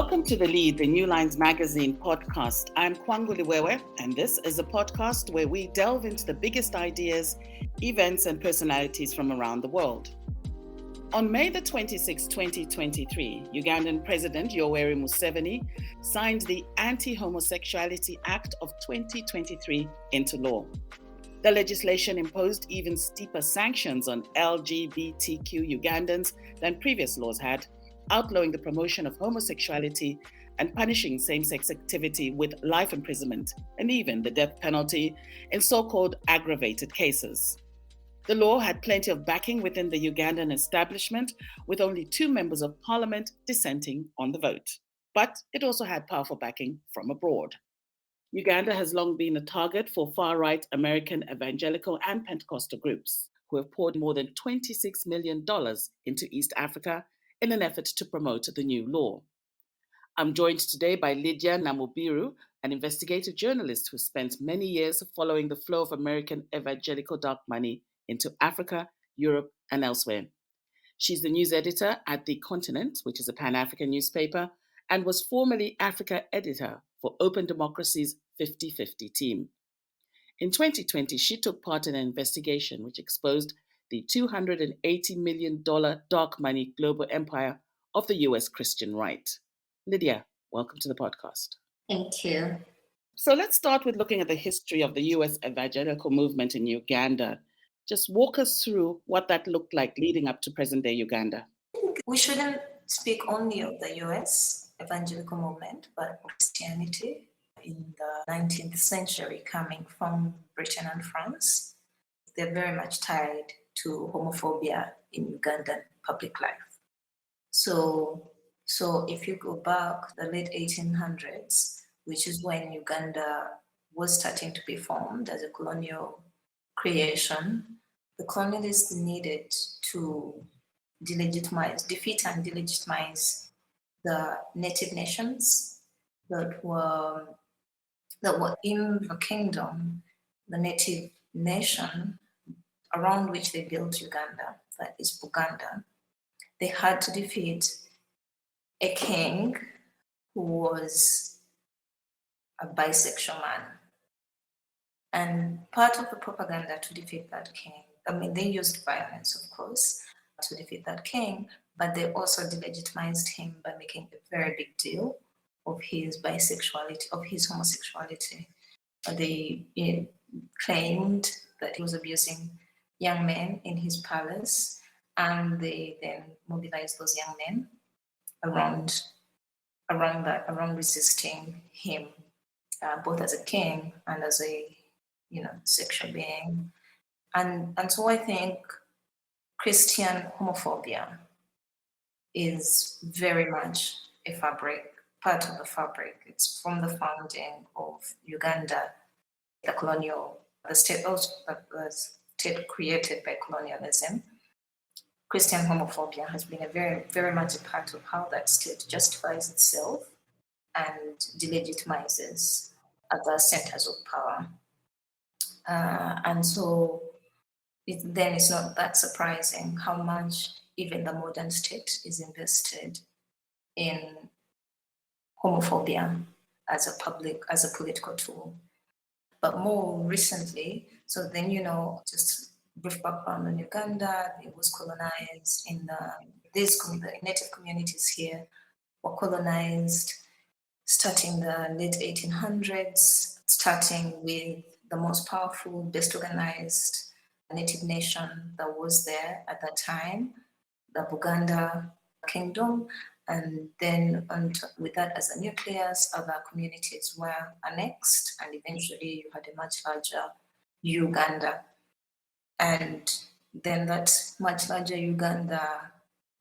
Welcome to the Lead, the New Lines Magazine podcast. I'm Kwangu Liwewe, and this is a podcast where we delve into the biggest ideas, events, and personalities from around the world. On May the 26th, 2023, Ugandan President Yoweri Museveni signed the Anti-Homosexuality Act of 2023 into law. The legislation imposed even steeper sanctions on LGBTQ Ugandans than previous laws had, outlawing the promotion of homosexuality and punishing same-sex activity with life imprisonment and even the death penalty in so-called aggravated cases. The law had plenty of backing within the Ugandan establishment, with only 2 members of parliament dissenting on the vote. But it also had powerful backing from abroad. Uganda has long been a target for far-right American evangelical and Pentecostal groups, who have poured more than $26 million into East Africa in an effort to promote the new law. I'm joined today by Lydia Namubiru, an investigative journalist who spent many years following the flow of American evangelical dark money into Africa, Europe, and elsewhere. She's the news editor at The Continent, which is a Pan-African newspaper, and was formerly Africa editor for Open Democracy's 50-50 team. In 2020, she took part in an investigation which exposed the $280 million dark money global empire of the US Christian right. Lydia, welcome to the podcast. Thank you. So let's start with looking at the history of the US evangelical movement in Uganda. Just walk us through what that looked like leading up to present-day Uganda. We shouldn't speak only of the US evangelical movement, but Christianity in the 19th century coming from Britain and France. They're very much tied to homophobia in Ugandan public life. So if you go back the late 1800s, which is when Uganda was starting to be formed as a colonial creation, the colonialists needed to defeat and delegitimize the native nations that were in the kingdom, the native nation around which they built Uganda, that is Buganda. They had to defeat a king who was a bisexual man. And part of the propaganda to defeat that king, they used violence, of course, to defeat that king, but they also delegitimized him by making a very big deal of his bisexuality, of his homosexuality. They claimed that he was abusing young men in his palace, and they then mobilized those young men around resisting him, both as a king and as a sexual being, and so I think Christian homophobia is very much part of the fabric. It's from the founding of Uganda, the state created by colonialism. Christian homophobia has been a very, very much a part of how that state justifies itself and delegitimizes other centers of power. And so it's not that surprising how much even the modern state is invested in homophobia as a political tool. But more recently, so then, just brief background on Uganda, it was colonized the native communities here were colonized starting the late 1800s, starting with the most powerful, best organized native nation that was there at that time, the Buganda Kingdom, and then with that as a nucleus, other communities were annexed, and eventually you had a much larger Uganda. And then that much larger Uganda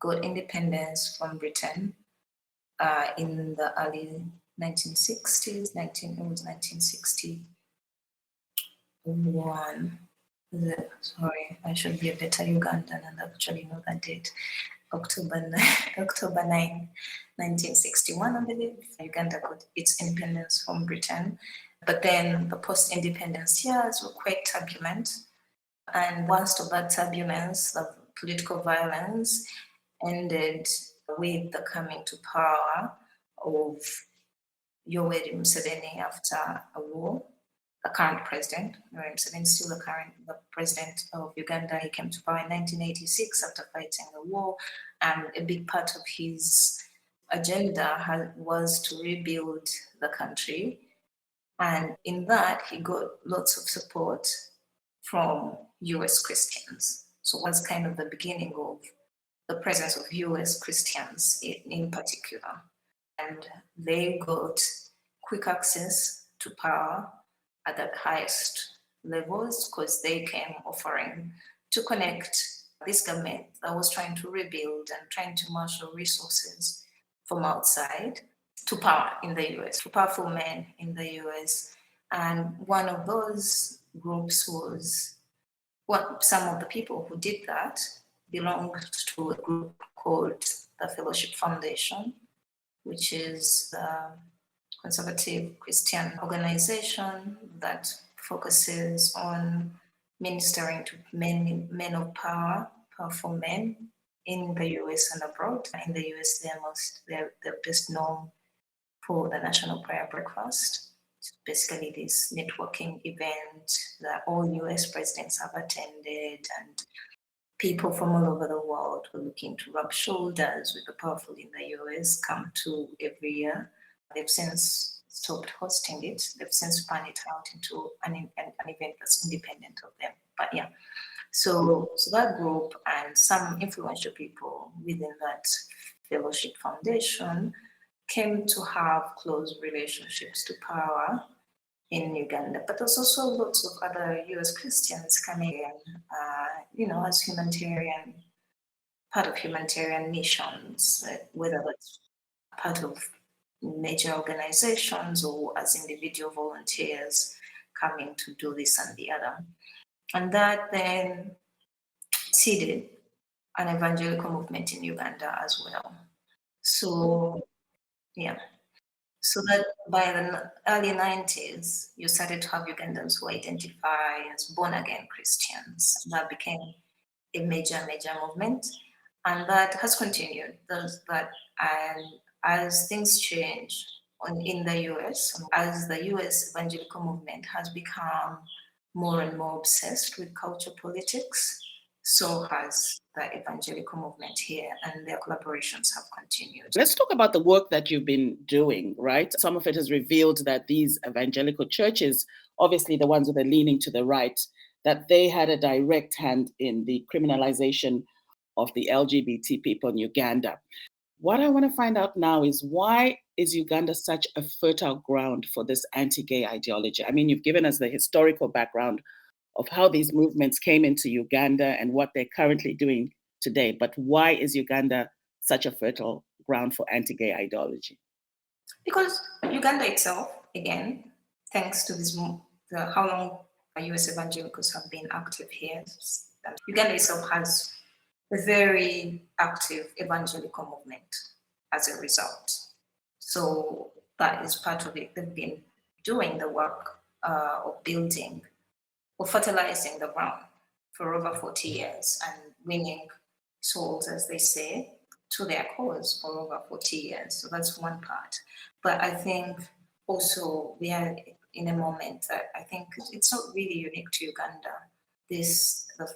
got independence from Britain in the early 1960s. It was 1961. Sorry, I should be a better Ugandan and actually know that date. October 9, 1961, I believe, Uganda got its independence from Britain. But then the post-independence years were quite turbulent. And worst of that turbulence, the political violence, ended with the coming to power of Yoweri Museveni after a war. The current president, Yoweri Museveni, is still the president of Uganda. He came to power in 1986 after fighting the war, and a big part of his agenda was to rebuild the country. And in that, he got lots of support from US Christians. So that's kind of the beginning of the presence of US Christians in particular. And they got quick access to power at the highest levels because they came offering to connect this government that was trying to rebuild and trying to marshal resources from outside to power in the US, to powerful men in the US. And one of those groups was, some of the people who did that belonged to a group called the Fellowship Foundation, which is a conservative Christian organization that focuses on ministering to men of power, powerful men in the US and abroad. In the US, they're best known for the National Prayer Breakfast. It's basically this networking event that all US presidents have attended, and people from all over the world who are looking to rub shoulders with the powerful in the US come to every year. They've since stopped hosting it. They've since spun it out into an event that's independent of them. But yeah, so that group and some influential people within that Fellowship Foundation came to have close relationships to power in Uganda. But there's also lots of other US Christians coming in, as part of humanitarian missions, whether that's part of major organizations or as individual volunteers coming to do this and the other. And that then seeded an evangelical movement in Uganda as well. So, yeah. So that by the early 90s, you started to have Ugandans who identify as born-again Christians. That became a major movement. And that has continued. And as things change in the US, as the US evangelical movement has become more and more obsessed with culture politics, so has the evangelical movement here, and their collaborations have continued. Let's talk about the work that you've been doing, right? Some of it has revealed that these evangelical churches, obviously the ones with a leaning to the right, that they had a direct hand in the criminalization of the LGBT people in Uganda. What I want to find out now is, why is Uganda such a fertile ground for this anti-gay ideology? I mean, you've given us the historical background of how these movements came into Uganda and what they're currently doing today. But why is Uganda such a fertile ground for anti-gay ideology? Because Uganda itself, again, thanks to how long US evangelicals have been active here, Uganda itself has a very active evangelical movement as a result. So that is part of it. They've been doing the work of building or fertilizing the ground for over 40 years and winning souls, as they say, to their cause for over 40 years. So that's one part. But I think also we are in a moment that I think it's not really unique to Uganda. The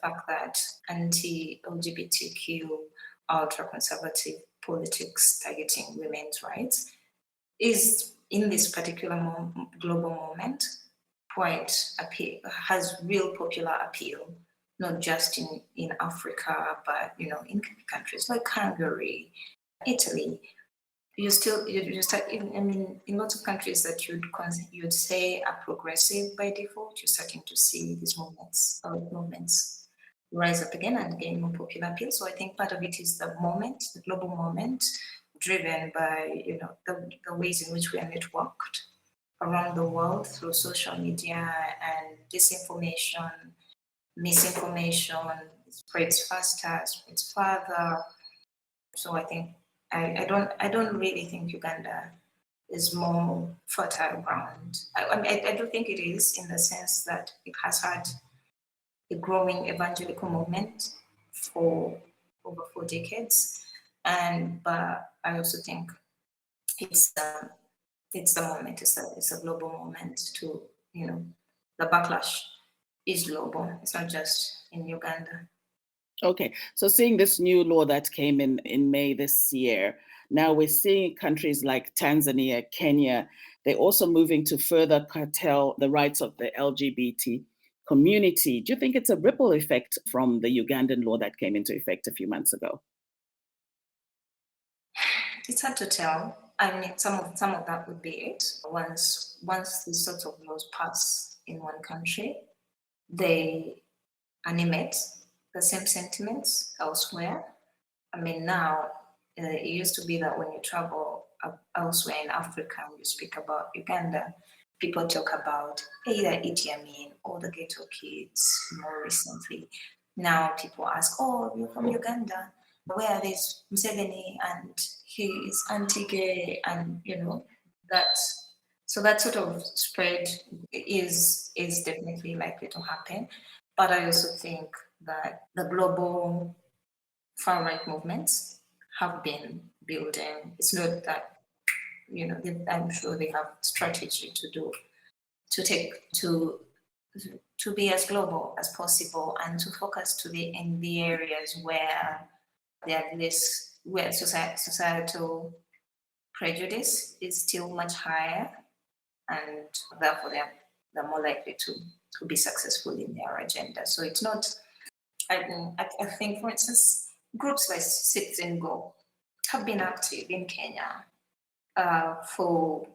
fact that anti-LGBTQ, ultra-conservative politics targeting women's rights is, in this particular global moment, has real popular appeal, not just in Africa, but in countries like Hungary, Italy. In lots of countries that you'd say are progressive by default, you're starting to see these movements rise up again and gain more popular appeal. So I think part of it is the global moment, driven by the ways in which we are networked around the world through social media, and disinformation, misinformation spreads faster, spreads further. So I think I don't really think Uganda is more fertile ground. I do think it is, in the sense that it has had a growing evangelical movement for over 4 decades, but I also think it's the moment. It's a global moment to, the backlash is global. It's not just in Uganda. Okay, so seeing this new law that came in May this year, now we're seeing countries like Tanzania, Kenya, they're also moving to further curtail the rights of the LGBT community. Do you think it's a ripple effect from the Ugandan law that came into effect a few months ago? It's hard to tell. I mean, some of that would be it. Once these sorts of laws pass in one country, they animate the same sentiments elsewhere. I mean, now it used to be that when you travel elsewhere in Africa and you speak about Uganda, people talk about either Idi Amin or the ghetto kids more recently. Now people ask, oh, you're from Uganda. Where is Museveni and his anti-gay, and that sort of spread is definitely likely to happen. But I also think that the global far-right movements have been building. It's not that, I'm sure they have strategy to be as global as possible and to focus in the areas where where societal prejudice is still much higher, and therefore they're more likely to be successful in their agenda. So it's not, I think, for instance, groups like Citizen Go have been active in Kenya for,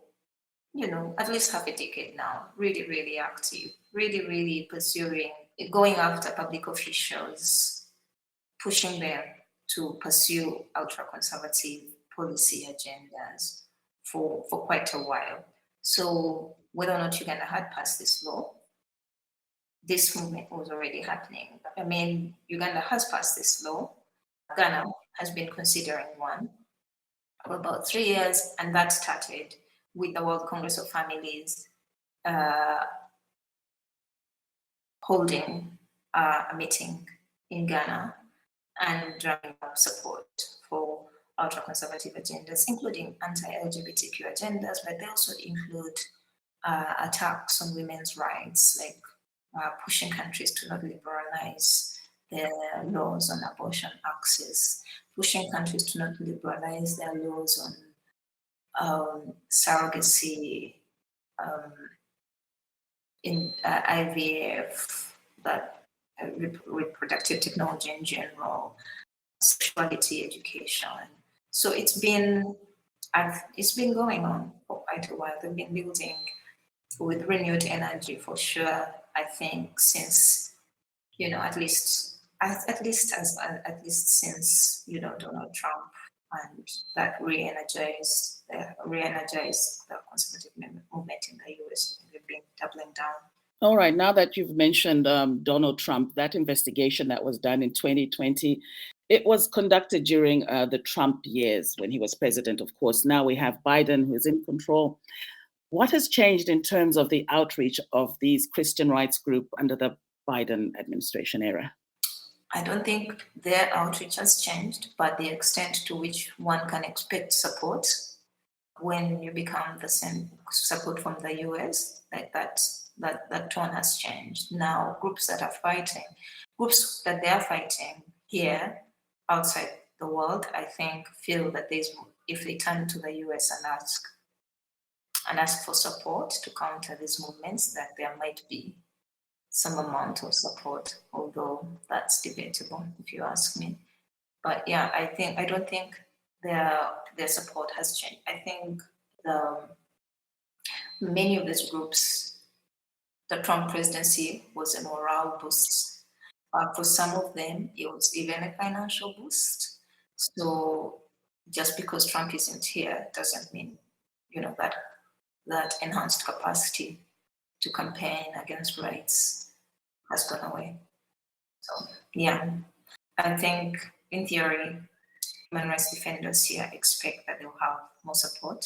at least half a decade now, really, really active, really, really pursuing, going after public officials, pushing them to pursue ultra-conservative policy agendas for quite a while. So whether or not Uganda had passed this law, this movement was already happening. I mean, Uganda has passed this law. Ghana has been considering one for about 3 years, and that started with the World Congress of Families holding a meeting in Ghana and drawing up support for ultra-conservative agendas, including anti-LGBTQ agendas, but they also include attacks on women's rights, like pushing countries to not liberalize their laws on abortion access, pushing countries to not liberalize their laws on surrogacy, in IVF, but reproductive technology in general, sexuality education. So it's been going on for quite a while. They've been building with renewed energy for sure. I think since at least since Donald Trump, and that re-energized the conservative movement in the US. They've been doubling down. All right. Now that you've mentioned Donald Trump, that investigation that was done in 2020, it was conducted during the Trump years when he was president, of course. Now we have Biden, who is in control. What has changed in terms of the outreach of these Christian rights groups under the Biden administration era? I don't think their outreach has changed, but the extent to which one can expect support when you become the same support from the US, like that tone has changed. Now, groups that they are fighting here outside the world, I think, feel that if they turn to the US and ask for support to counter these movements, that there might be some amount of support, although that's debatable if you ask me. But yeah, I don't think their support has changed. I think many of these groups, the Trump presidency was a morale boost. For some of them, it was even a financial boost. So just because Trump isn't here doesn't mean, that enhanced capacity to campaign against rights has gone away. So yeah, I think in theory, human rights defenders here expect that they'll have more support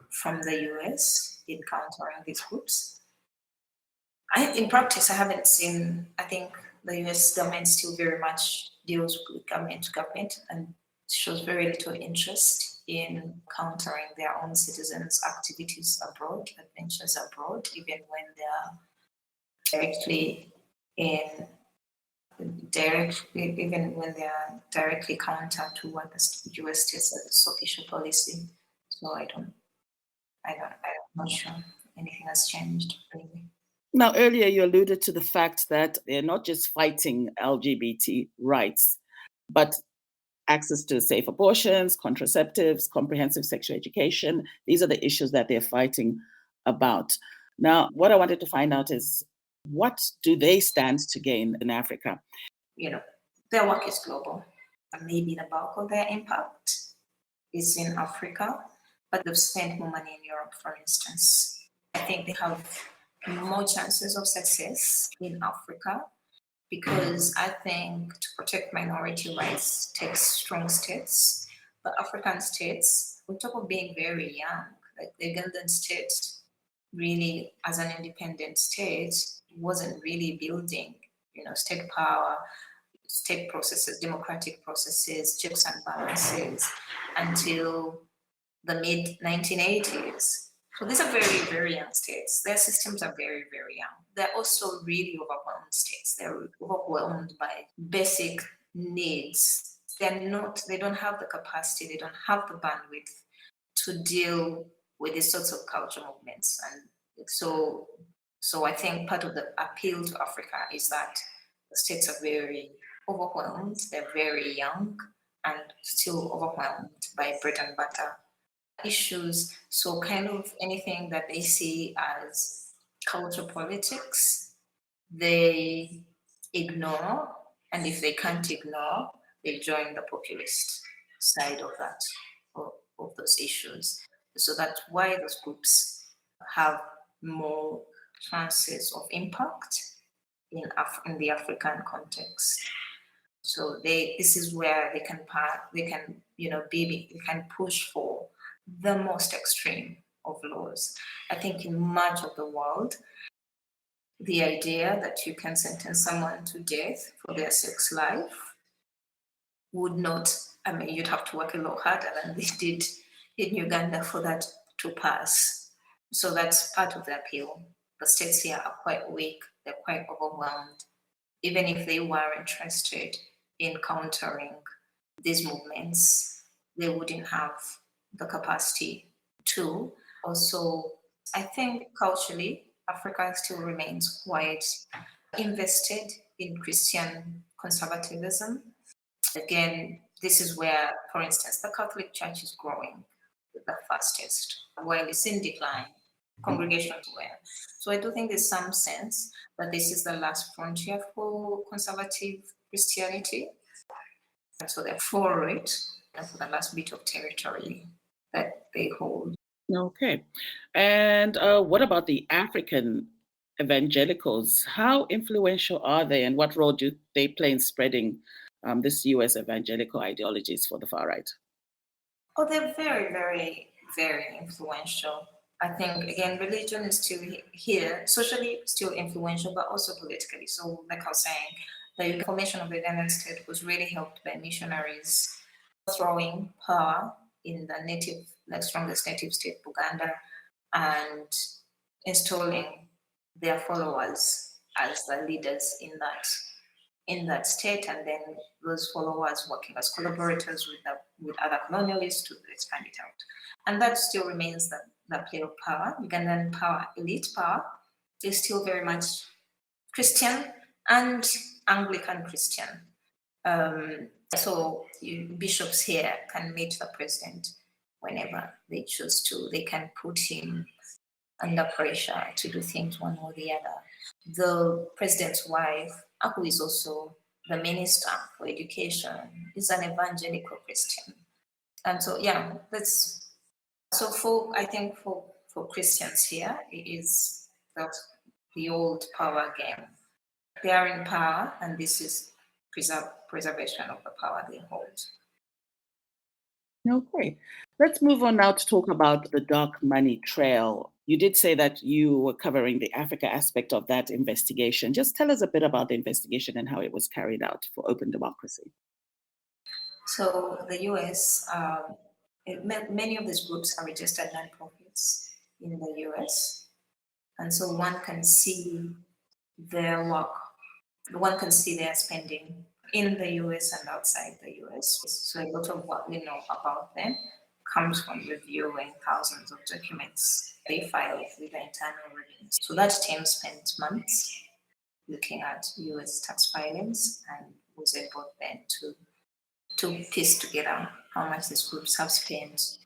from the US in countering these groups. In practice, I haven't seen, I think the US government still very much deals with government to government and shows very little interest in countering their own citizens' activities abroad, adventures abroad, even when they are even when they are directly counter to what the US states as its official policy. So I'm not sure anything has changed really. Now, earlier you alluded to the fact that they're not just fighting LGBT rights, but access to safe abortions, contraceptives, comprehensive sexual education. These are the issues that they're fighting about. Now, what I wanted to find out is, what do they stand to gain in Africa? Their work is global. Maybe the bulk of their impact is in Africa, but they've spent more money in Europe, for instance. I think they have more chances of success in Africa because I think to protect minority rights takes strong states. But African states, on top of being very young, like the Ugandan state, really as an independent state, wasn't really building, state power, state processes, democratic processes, checks and balances until the mid 1980s. So these are very, very young states. Their systems are very, very young. They're also really overwhelmed states. They're overwhelmed by basic needs. They don't have the capacity, they don't have the bandwidth to deal with these sorts of culture movements. And so I think part of the appeal to Africa is that the states are very overwhelmed, they're very young, and still overwhelmed by bread and butter issues. So kind of anything that they see as culture politics, they ignore. And if they can't ignore, they join the populist side of that, of those issues. So that's why those groups have more chances of impact in the African context. So this is where they can push for the most extreme of laws. I think in much of the world, the idea that you can sentence someone to death for their sex life would not, you'd have to work a lot harder than they did in Uganda for that to pass. So that's part of the appeal. The states here are quite weak, they're quite overwhelmed. Even if they were interested in countering these movements, they wouldn't have the capacity to. Also, I think culturally, Africa still remains quite invested in Christian conservatism. Again, this is where, for instance, the Catholic Church is growing the fastest, while it's in decline, congregations were. So I do think there's some sense that this is the last frontier for conservative Christianity. And so they're for it, and for the last bit of territory that they hold. Okay. And what about the African evangelicals? How influential are they, and what role do they play in spreading this US evangelical ideologies for the far right? Oh, they're very, very, very influential. I think, again, religion is still here, socially still influential, but also politically. So, like I was saying, the formation of the Ugandan state was really helped by missionaries throwing power in the strongest native state, Uganda, and installing their followers as the leaders in that state, and then those followers working as collaborators with other colonialists to expand it out. And that still remains the play of power. Ugandan power, elite power, is still very much Christian and Anglican Christian. So bishops here can meet the president whenever they choose to. They can put him under pressure to do things one or the other. The president's wife, who is also the minister for education, is an evangelical Christian. And so, I think for Christians here, it is the old power game. They are in power, and this is preservation of the power they hold. Okay. Let's move on now to talk about the dark money trail. You did say that you were covering the Africa aspect of that investigation. Just tell us a bit about the investigation and how it was carried out for Open Democracy. So the US, many of these groups are registered non-profits in the US. And so one can see their work, one can see their spending in the US and outside the US. So a lot of what we know about them comes from reviewing thousands of documents they file with the Internal Revenue. So that team spent months looking at US tax filings and was able then to piece together how much these groups have spent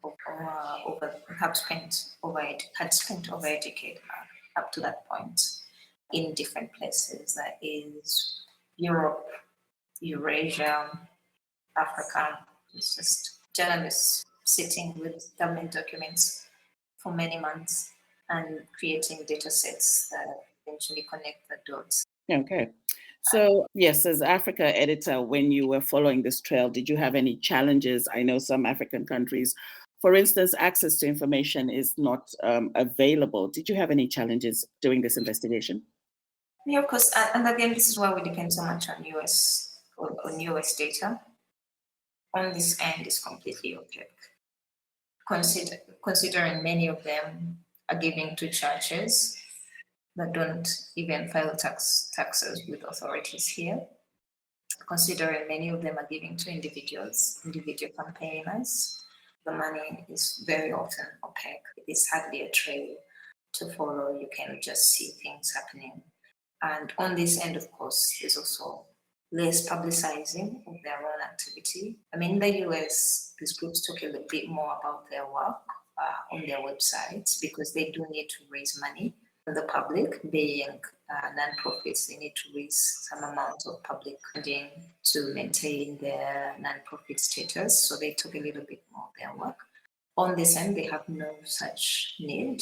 had spent over a decade up to that point in different places. That is Europe, Eurasia, Africa. It's just journalists sitting with government documents for many months and creating data sets that eventually connect the dots. Okay. So, yes, as Africa editor, when you were following this trail, did you have any challenges? I know some African countries, for instance, access to information is not available. Did you have any challenges doing this investigation? Yeah, of course. And again, this is why we depend so much on US data. On this end is completely opaque. Considering many of them are giving to churches that don't even file taxes with authorities here. Considering many of them are giving to individual campaigners, the money is very often opaque. It is hardly a trail to follow. You can just see things happening. And on this end, of course, there's also less publicizing of their own activity. I mean, in the US, these groups talk a little bit more about their work on their websites because they do need to raise money. The public, being non-profits, they need to raise some amount of public funding to maintain their non-profit status. So they talk a little bit more of their work. On this end, they have no such need.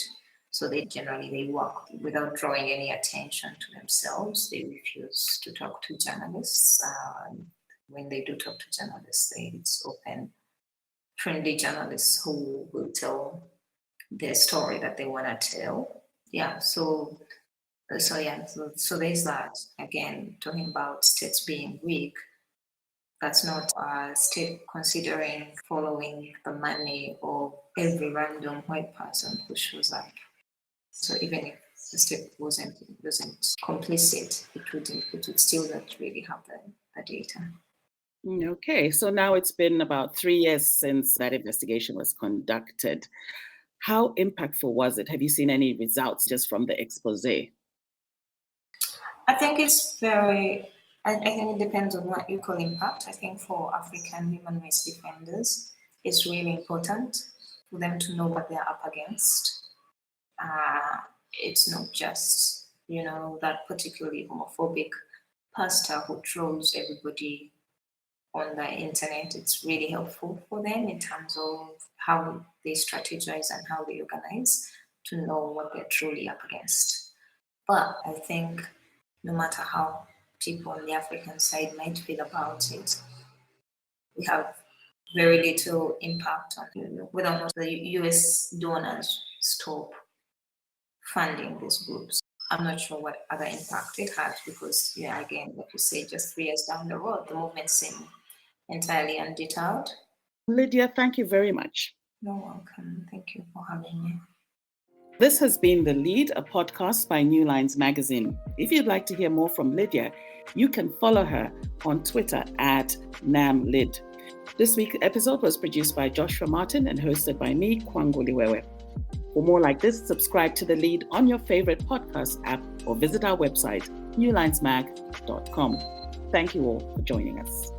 So they work without drawing any attention to themselves. They refuse to talk to journalists. When they do talk to journalists, it's open, friendly journalists who will tell their story that they want to tell. Yeah, so there's that. Again, talking about states being weak, that's not a state considering following the money of every random white person who shows up. So even if the state wasn't complicit, it would still not really have the data. Okay, so now it's been about 3 years since that investigation was conducted. How impactful was it? Have you seen any results just from the expose? I think it's I think it depends on what you call impact. I think for African human rights defenders, it's really important for them to know what they're up against. It's not just, that particularly homophobic pastor who trolls everybody on the internet. It's really helpful for them in terms of how they strategize and how they organize to know what they're truly up against. But I think no matter how people on the African side might feel about it, we have very little impact on whether or not the US donors stop funding these groups. I'm not sure what other impact it has because, again, like you say, just 3 years down the road, the movement seemed entirely undeterred. Lydia, thank you very much. You're welcome. Thank you for having me. This has been The Lead, a podcast by New Lines Magazine. If you'd like to hear more from Lydia, you can follow her on Twitter at NamLyd. This week's episode was produced by Joshua Martin and hosted by me, Kwangu Liwewe. For more like this, subscribe to The Lead on your favorite podcast app or visit our website, newlinesmag.com. Thank you all for joining us.